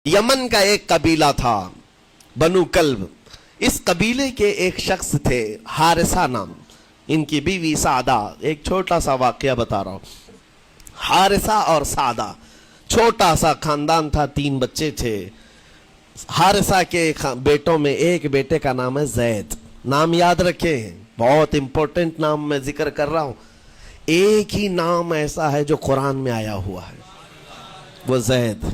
یمن کا ایک قبیلہ تھا بنو کلب. اس قبیلے کے ایک شخص تھے حارثہ نام. ان کی بیوی سعدہ. ایک چھوٹا سا واقعہ بتا رہا ہوں. حارثہ اور سعدہ چھوٹا سا خاندان تھا. 3 بچے تھے. حارثہ کے بیٹوں میں ایک بیٹے کا نام ہے زید. نام یاد رکھیں, بہت امپورٹنٹ نام میں ذکر کر رہا ہوں. ایک ہی نام ایسا ہے جو قرآن میں آیا ہوا ہے, وہ زید.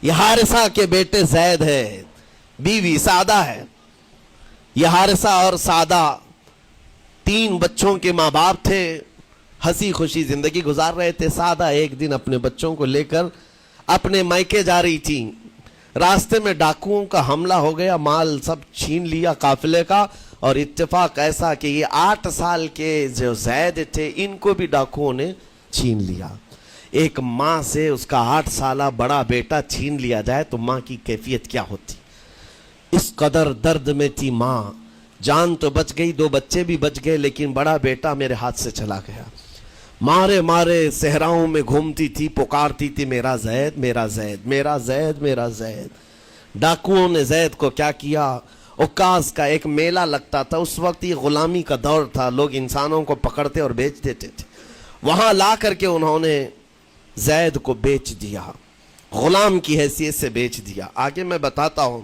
یہ حارثہ کے بیٹے زید ہے, بیوی سعدہ ہے. یہ حارثہ اور سعدہ 3 بچوں کے ماں باپ تھے. ہنسی خوشی زندگی گزار رہے تھے. سعدہ ایک دن اپنے بچوں کو لے کر اپنے میکے جا رہی تھی. راستے میں ڈاکوؤں کا حملہ ہو گیا, مال سب چھین لیا قافلے کا. اور اتفاق ایسا کہ یہ 8 سال کے جو زید تھے ان کو بھی ڈاکوؤں نے چھین لیا. ایک ماں سے اس کا 8 سالہ بڑا بیٹا چھین لیا جائے تو ماں کی کیفیت کیا ہوتی. اس قدر درد میں تھی ماں. جان تو بچ گئی, 2 بچے بھی بچ گئے, لیکن بڑا بیٹا میرے ہاتھ سے چلا گیا. مارے مارے صحراؤں میں گھومتی تھی, پکارتی تھی میرا زید میرا زید میرا زید میرا زید. ڈاکوؤں نے زید کو کیا کیا, عکاظ کا ایک میلہ لگتا تھا. اس وقت یہ غلامی کا دور تھا, لوگ انسانوں کو پکڑتے اور بیچ دیتے تھے. وہاں لا کر کے انہوں نے زید کو بیچ دیا, غلام کی حیثیت سے بیچ دیا. آگے میں بتاتا ہوں.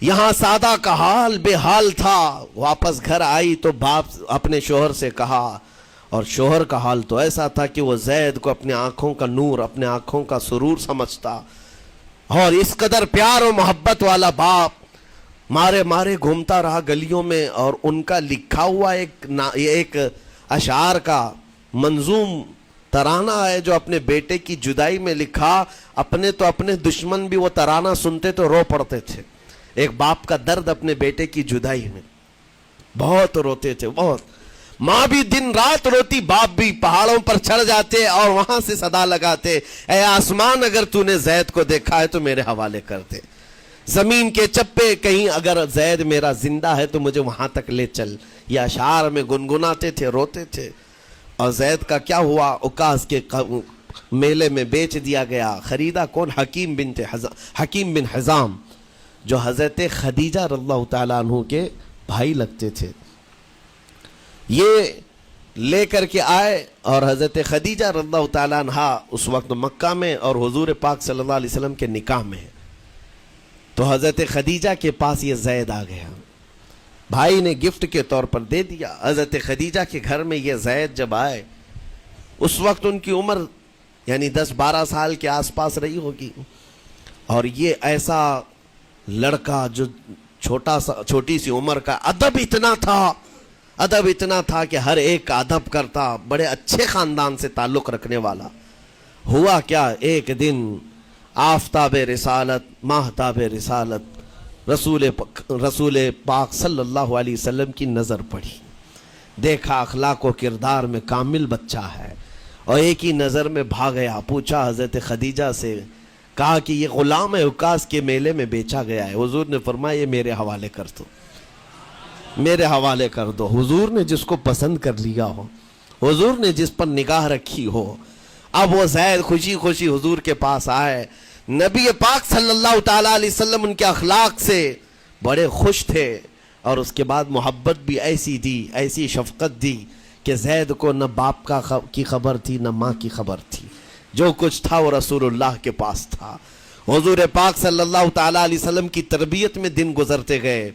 یہاں سعدہ کا حال بے حال تھا. واپس گھر آئی تو باپ اپنے شوہر سے کہا, اور شوہر کا حال تو ایسا تھا کہ وہ زید کو اپنے آنکھوں کا نور, اپنے آنکھوں کا سرور سمجھتا. اور اس قدر پیار و محبت والا باپ مارے مارے گھومتا رہا گلیوں میں. اور ان کا لکھا ہوا ایک اشعار کا منظوم ترانہ ہے جو اپنے بیٹے کی جدائی میں لکھا. اپنے دشمن بھی وہ ترانہ سنتے تو رو پڑتے تھے. ایک باپ کا درد اپنے بیٹے کی جدائی میں, بہت روتے تھے بہت. ماں بھی دن رات روتی, باپ بھی پہاڑوں پر چڑھ جاتے اور وہاں سے صدا لگاتے, اے آسمان اگر تو نے زید کو دیکھا ہے تو میرے حوالے کر دے. زمین کے چپے کہیں اگر زید میرا زندہ ہے تو مجھے وہاں تک لے چل. یہ اشعار میں گنگناتے تھے, روتے تھے. اور زید کا کیا ہوا, عکاظ کے میلے میں بیچ دیا گیا. خریدا کون, حکیم بن حزام, جو حضرت خدیجہ رضی اللہ تعالیٰ عنہ کے بھائی لگتے تھے. یہ لے کر کے آئے اور حضرت خدیجہ رضی اللہ تعالیٰ عنہ اس وقت مکہ میں اور حضور پاک صلی اللہ علیہ وسلم کے نکاح میں. تو حضرت خدیجہ کے پاس یہ زید آ گیا. بھائی نے گفٹ کے طور پر دے دیا. حضرت خدیجہ کے گھر میں یہ زید جب آئے, اس وقت ان کی عمر یعنی 10-12 سال کے آس پاس رہی ہوگی. اور یہ ایسا لڑکا جو چھوٹی سی عمر کا, ادب اتنا تھا کہ ہر ایک کا ادب کرتا, بڑے اچھے خاندان سے تعلق رکھنے والا. ہوا کیا, ایک دن آفتاب رسالت, ماہتاب رسالت رسول پاک صلی اللہ علیہ وسلم کی نظر پڑی. دیکھا اخلاق و کردار میں کامل بچہ ہے, اور ایک ہی نظر میں بھاگ گیا. پوچھا حضرت خدیجہ سے, کہا کہ یہ غلام ہے, عکاظ کے میلے میں بیچا گیا ہے. حضور نے فرمایا یہ میرے حوالے کر دو, میرے حوالے کر دو. حضور نے جس کو پسند کر لیا ہو, حضور نے جس پر نگاہ رکھی ہو. اب وہ زید خوشی خوشی حضور کے پاس آئے. نبی پاک صلی اللہ تعالیٰ علیہ وسلم ان کے اخلاق سے بڑے خوش تھے, اور اس کے بعد محبت بھی ایسی دی, ایسی شفقت دی کہ زید کو نہ باپ کی خبر تھی نہ ماں کی خبر تھی. جو کچھ تھا وہ رسول اللہ کے پاس تھا. حضور پاک صلی اللہ تعالیٰ علیہ وسلم کی تربیت میں دن گزرتے گئے,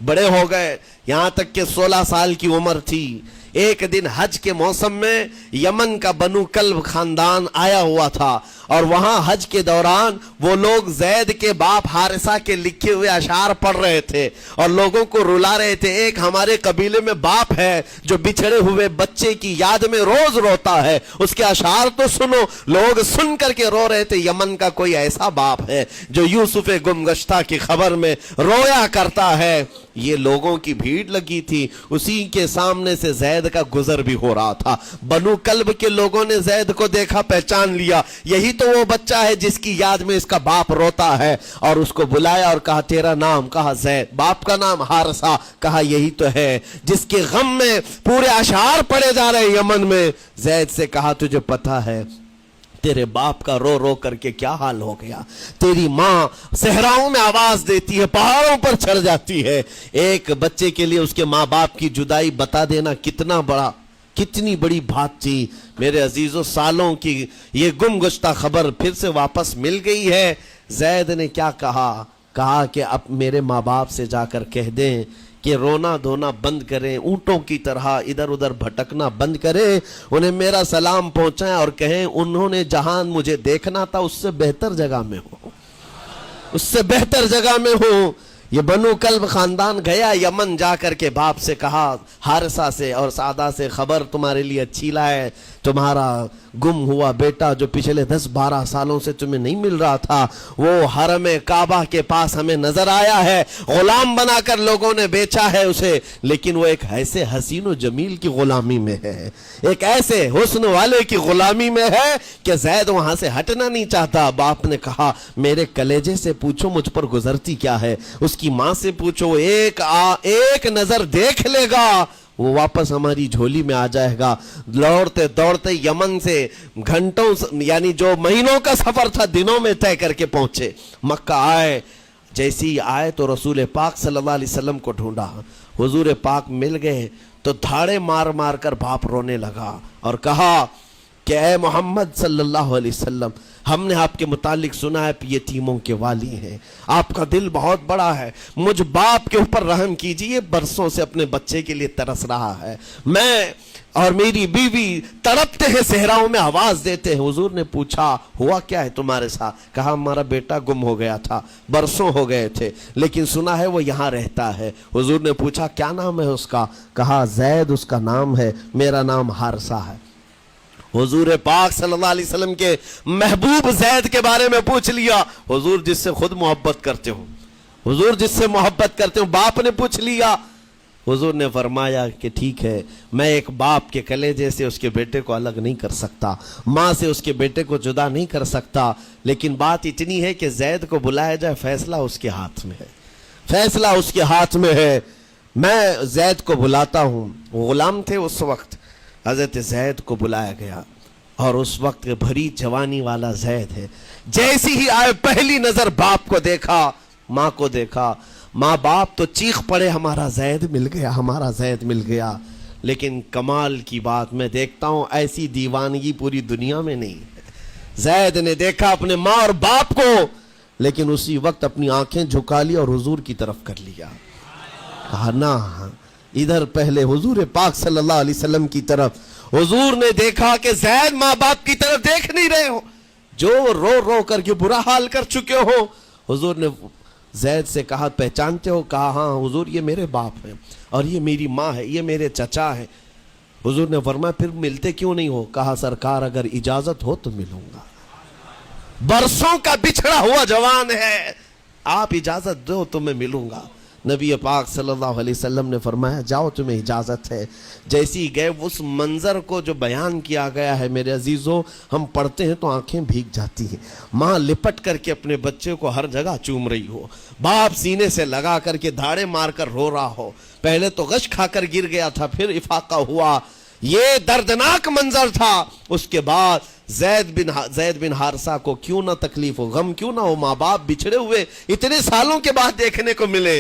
بڑے ہو گئے, یہاں تک کہ 16 سال کی عمر تھی. ایک دن حج کے موسم میں یمن کا بنو کلب خاندان آیا ہوا تھا, اور وہاں حج کے دوران وہ لوگ زید کے باپ حارثہ کے لکھے ہوئے اشعار پڑھ رہے تھے اور لوگوں کو رلا رہے تھے. ایک ہمارے قبیلے میں باپ ہے جو بچھڑے ہوئے بچے کی یاد میں روز روتا ہے, اس کے اشعار تو سنو. لوگ سن کر کے رو رہے تھے, یمن کا کوئی ایسا باپ ہے جو یوسف گمگشتہ کی خبر میں رویا کرتا ہے. یہ لوگوں کی بھیڑ لگی تھی, اسی کے سامنے سے زید کا گزر بھی ہو رہا تھا. بنو کلب کے لوگوں نے زید کو دیکھا, پہچان لیا, یہی تو وہ بچہ ہے جس کی یاد میں اس کا باپ روتا ہے. اور اس کو بلایا اور کہا تیرا نام, کہا زید. باپ کا نام حارثہ, کہا یہی تو ہے جس کے غم میں پورے اشعار پڑے جا رہے یمن میں. زید سے کہا تجھے پتہ ہے तेरे बाप का रो रो करके क्या हाल हो गया। तेरी माँ सहराओं में आवाज देती है, पहाड़ों पर चढ़ जाती है। एक बच्चे के लिए उसके माँ बाप की जुदाई बता देना कितनी बड़ी बात थी। मेरे अजीजों, सालों की ये गुमगुश्ता खबर फिर से वापस मिल गई है। जैद ने क्या कहा कि अब मेरे माँ बाप से जाकर कह दें कि रोना धोना बंद करें, ऊंटों की तरह इधर उधर भटकना बंद करें, उन्हें मेरा सलाम पहुंचाएं और कहें उन्होंने जहां मुझे देखना था उससे बेहतर जगह में हो, उससे बेहतर जगह में हो। ये बनु कल्ब खानदान गया यमन, जाकर के बाप से कहा, हारिसा से और सादा से, खबर तुम्हारे लिए अच्छी लाए, तुम्हारा गुम हुआ बेटा जो पिछले 10-12 सालों से तुम्हें नहीं मिल रहा था, वो हरम काबा के पास हमें नजर आया है। गुलाम बनाकर लोगों ने बेचा है उसे, लेकिन वो एक ऐसे हसीन और जमील की गुलामी में है, एक ऐसे हुस्न वाले की गुलामी में है कि जैद वहां से हटना नहीं चाहता। बाप ने कहा, मेरे कलेजे से पूछो मुझ पर गुजरती क्या है, उसकी माँ से पूछो, एक नजर देख लेगा, वो वापस हमारी झोली में आ जाएगा। दौड़ते दौड़ते यमन से घंटों यानी जो महीनों का सफर था दिनों में तय करके पहुंचे। मक्का आए, जैसे ही आए तो रसूल पाक सल्लल्लाहु अलैहि वसल्लम को ढूंढा, हुजूर पाक मिल गए तो धाड़े मार मार कर बाप रोने लगा और कहा कि ऐ मोहम्मद सल्लल्लाहु अलैहि वसल्लम, हमने आपके मुतालिक सुना है यतीमों के वाली हैं, आपका दिल बहुत बड़ा है, मुझ बाप के ऊपर रहम कीजिए, बरसों से अपने बच्चे के लिए तरस रहा है, मैं और मेरी बीवी तड़पते हैं, सहराओं में आवाज देते हैं। हुजूर ने पूछा, हुआ क्या है तुम्हारे साथ? कहा, हमारा बेटा गुम हो गया था, बरसों हो गए थे, लेकिन सुना है वो यहाँ रहता है। हुजूर ने पूछा, क्या नाम है उसका? कहा, जैद उसका नाम है, मेरा नाम हारिसा है। हुजूर पाक सल्लल्लाहु अलैहि वसल्लम के महबूब जैद के बारे में पूछ लिया। हुजूर जिससे खुद मोहब्बत करते हो, हुजूर जिससे मोहब्बत करते हो, बाप ने पूछ लिया। हुजूर ने फरमाया कि ठीक है, मैं एक बाप के कलेजे से उसके बेटे को अलग नहीं कर सकता, माँ से उसके बेटे को जुदा नहीं कर सकता, लेकिन बात इतनी है कि जैद को बुलाया जाए, फैसला उसके हाथ में है, फैसला उसके हाथ में है। मैं जैद को बुलाता हूँ। गुलाम थे उस वक्त, हजरत जैद को बुलाया गया और उस वक्त भरी जवानी वाला जैद है। जैसे ही आए, पहली नजर बाप को देखा, माँ को देखा, माँ बाप तो चीख पड़े, हमारा जैद मिल गया, हमारा जैद मिल गया। लेकिन कमाल की बात मैं देखता हूं, ऐसी दीवानगी पूरी दुनिया में नहीं है। जैद ने देखा अपने माँ और बाप को, लेकिन उसी वक्त अपनी आंखें झुका ली और हुजूर की तरफ कर लिया। कहा, ना, इधर पहले हुजूर पाक सल्लल्लाहु अलैहि वसल्लम की तरफ। हुजूर ने देखा कि जैद माँ बाप की तरफ देख नहीं रहे हो, जो रो रो करके बुरा हाल कर चुके हो। हुजूर ने जैद से कहा, पहचानते हो? कहा, हाँ हुजूर, ये मेरे बाप हैं और ये मेरी माँ है, ये मेरे चचा है। हुजूर ने फरमाया, फिर मिलते क्यों नहीं हो? कहा, सरकार अगर इजाजत हो तो मिलूंगा, बरसों का बिछड़ा हुआ जवान है, आप इजाजत दो तो मैं मिलूंगा। नबी पाक सल्लल्लाहु अलैहि वसल्लम ने फरमाया, जाओ तुम्हें इजाज़त है। जैसे ही गए, उस मंज़र को जो बयान किया गया है मेरे अजीज़ों, हम पढ़ते हैं तो आंखें भीग जाती हैं। माँ लिपट करके अपने बच्चे को हर जगह चूम रही हो, बाप सीने से लगा करके धाड़े मार कर रो रहा हो, पहले तो गश खाकर गिर गया था, फिर इफाका हुआ, ये दर्दनाक मंजर था। उसके बाद जैद बिन हारिसा को क्यों ना तकलीफ हो, गम क्यों ना हो, माँ बाप बिछड़े हुए इतने सालों के बाद देखने को मिले,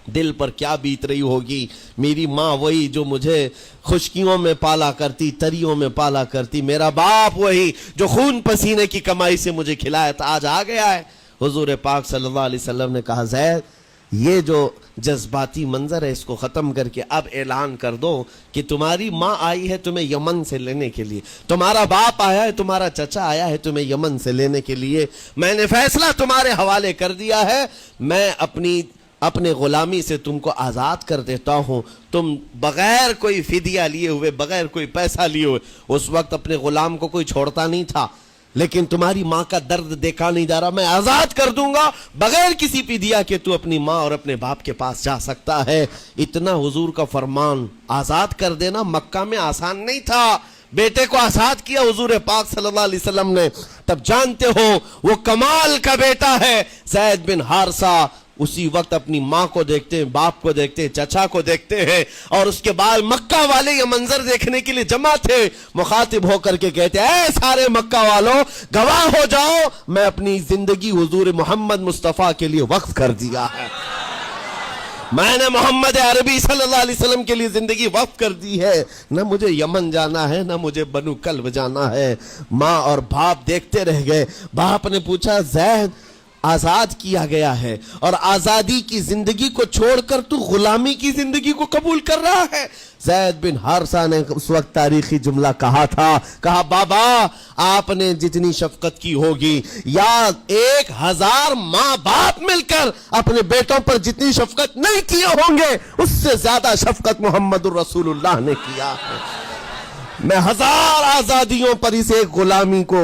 दिल पर क्या बीत रही होगी। मेरी माँ वही जो मुझे खुशकियों में पाला करती, तरियों में पाला करती, मेरा बाप वही जो खून पसीने की कमाई से मुझे खिलाया था, आज आ गया है। हुजूर पाक सल्लल्लाहु अलैहि वसल्लम ने कहा, जैद, ये जो जज्बाती मंजर है इसको ख़त्म करके अब ऐलान कर दो कि तुम्हारी माँ आई है तुम्हें यमन से लेने के लिए, तुम्हारा बाप आया है, तुम्हारा चचा आया है तुम्हें यमन से लेने के लिए, मैंने फैसला तुम्हारे हवाले कर दिया है, मैं अपने गुलामी से तुमको आज़ाद कर देता हूँ, तुम बगैर कोई फिदिया लिए हुए, बगैर कोई पैसा लिए हुए, उस वक्त अपने गुलाम को कोई छोड़ता नहीं था, लेकिन तुम्हारी माँ का दर्द देखा नहीं जा रहा, मैं आज़ाद कर दूंगा, बगैर किसी फिदिया के तू अपनी माँ और अपने बाप के पास जा सकता है। इतना हुजूर का फरमान, आज़ाद कर देना मक्का में आसान नहीं था। बेटे को आज़ाद किया हुजूर पाक सल्लल्लाहु अलैहि वसल्लम ने, तब जानते हो वो कमाल का बेटा है जैद बिन हारिसा। उसी वक्त अपनी माँ को देखते हैं, बाप को देखते हैं, चचा को देखते हैं, और उसके बाद मक्का वाले ये मंजर देखने के लिए जमा थे। मुखातिब होकर के कहते हैं, ऐ सारे मक्का वालों, गवाह हो जाओ, मैं अपनी जिंदगी हुजूर मोहम्मद मुस्तफ़ा के लिए वक्फ कर दिया है। मैंने मोहम्मद अरबी सल्लल्लाहु अलैहि वसल्लम के लिए जिंदगी वक्फ कर दी है। न मुझे यमन जाना है, न मुझे बनु कल्ब जाना है। माँ और बाप देखते रह गए। बाप ने पूछा, ज़ैद आजाद किया गया है और आजादी की जिंदगी को छोड़कर तू गुलामी की जिंदगी को कबूल कर रहा है। ज़ैद बिन हारिसा ने उस वक्त तारीखी जुमला कहा था, कहा, बाबा आपने जितनी शफकत की होगी या 1000 माँ बाप मिलकर अपने बेटों पर जितनी शफकत नहीं किए होंगे, उससे ज्यादा शफकत मोहम्मदुर रसूलुल्लाह ने किया है। मैं 1000 आजादियों पर इस एक गुलामी को,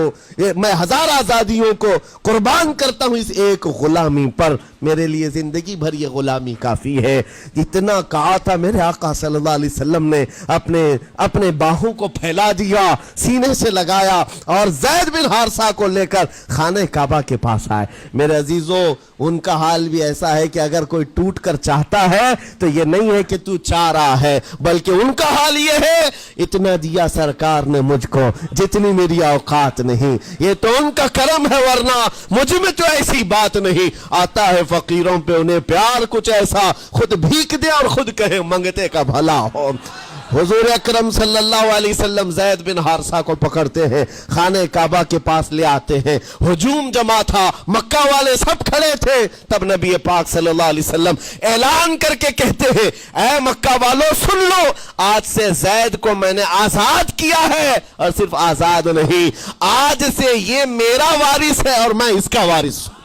मैं 1000 आजादियों को कुर्बान करता हूं इस एक गुलामी पर। मेरे लिए जिंदगी भर ये गुलामी काफी है। इतना कहा था मेरे आका सल्लल्लाहु अलैहि वसल्लम ने अपने बाहों को फैला दिया, सीने से लगाया और ज़ैद बिन हारिसा को लेकर खाने काबा के पास आए। मेरे अजीजों, उनका हाल भी ऐसा है कि अगर कोई टूट कर चाहता है तो ये नहीं है कि तू चाह रहा है, बल्कि उनका हाल ये है, इतना दिया सरकार ने मुझको जितनी मेरी औकात नहीं। ये तो उनका करम है, वरना मुझ में तो ऐसी बात नहीं। आता है फकीरों पे उन्हें प्यार कुछ ऐसा, खुद भीख दे और खुद कहे मंगते का भला हो। हुजूर अकरम सल्लल्लाहु अलैहि वसल्लम ज़ैद बिन हारिसा को पकड़ते हैं, खाने काबा के पास ले आते हैं। हुजूम जमा था, मक्का वाले सब खड़े थे। तब नबी पाक सल्लल्लाहु अलैहि वसल्लम ऐलान करके कहते हैं, ऐ मक्का वालों सुन लो, आज से ज़ैद को मैंने आजाद किया है, और सिर्फ आजाद नहीं, आज से ये मेरा वारिस है और मैं इसका वारिस हूं।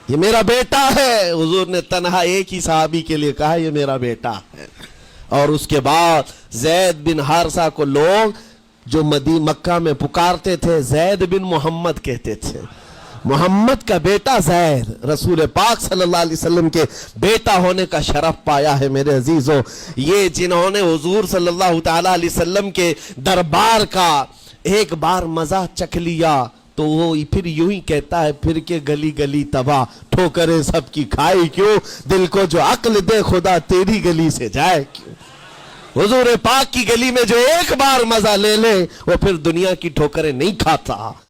ये मेरा बेटा है। हुजूर ने तन्हा एक ही सहाबी के लिए कहा, ये मेरा बेटा है। और उसके बाद ज़ैद बिन हारिसा को लोग जो मक्का में पुकारते थे, ज़ैद बिन मोहम्मद कहते थे। मोहम्मद का बेटा ज़ैद, रसूल पाक सल्लल्लाहु अलैहि वसल्लम के बेटा होने का शरफ पाया है। मेरे अजीजों, ये जिन्होंने हुजूर सल्लल्लाहु ताला अलैहि वसल्लम के दरबार का एक बार मजा चख लिया तो वो फिर यूं ही कहता है, फिर के गली गली तबाह, ठोकरें सबकी खाई क्यों, दिल को जो अक्ल दे खुदा तेरी गली से जाए क्यों। हुजूर पाक की गली में जो एक बार मजा ले ले, वो फिर दुनिया की ठोकरें नहीं खाता।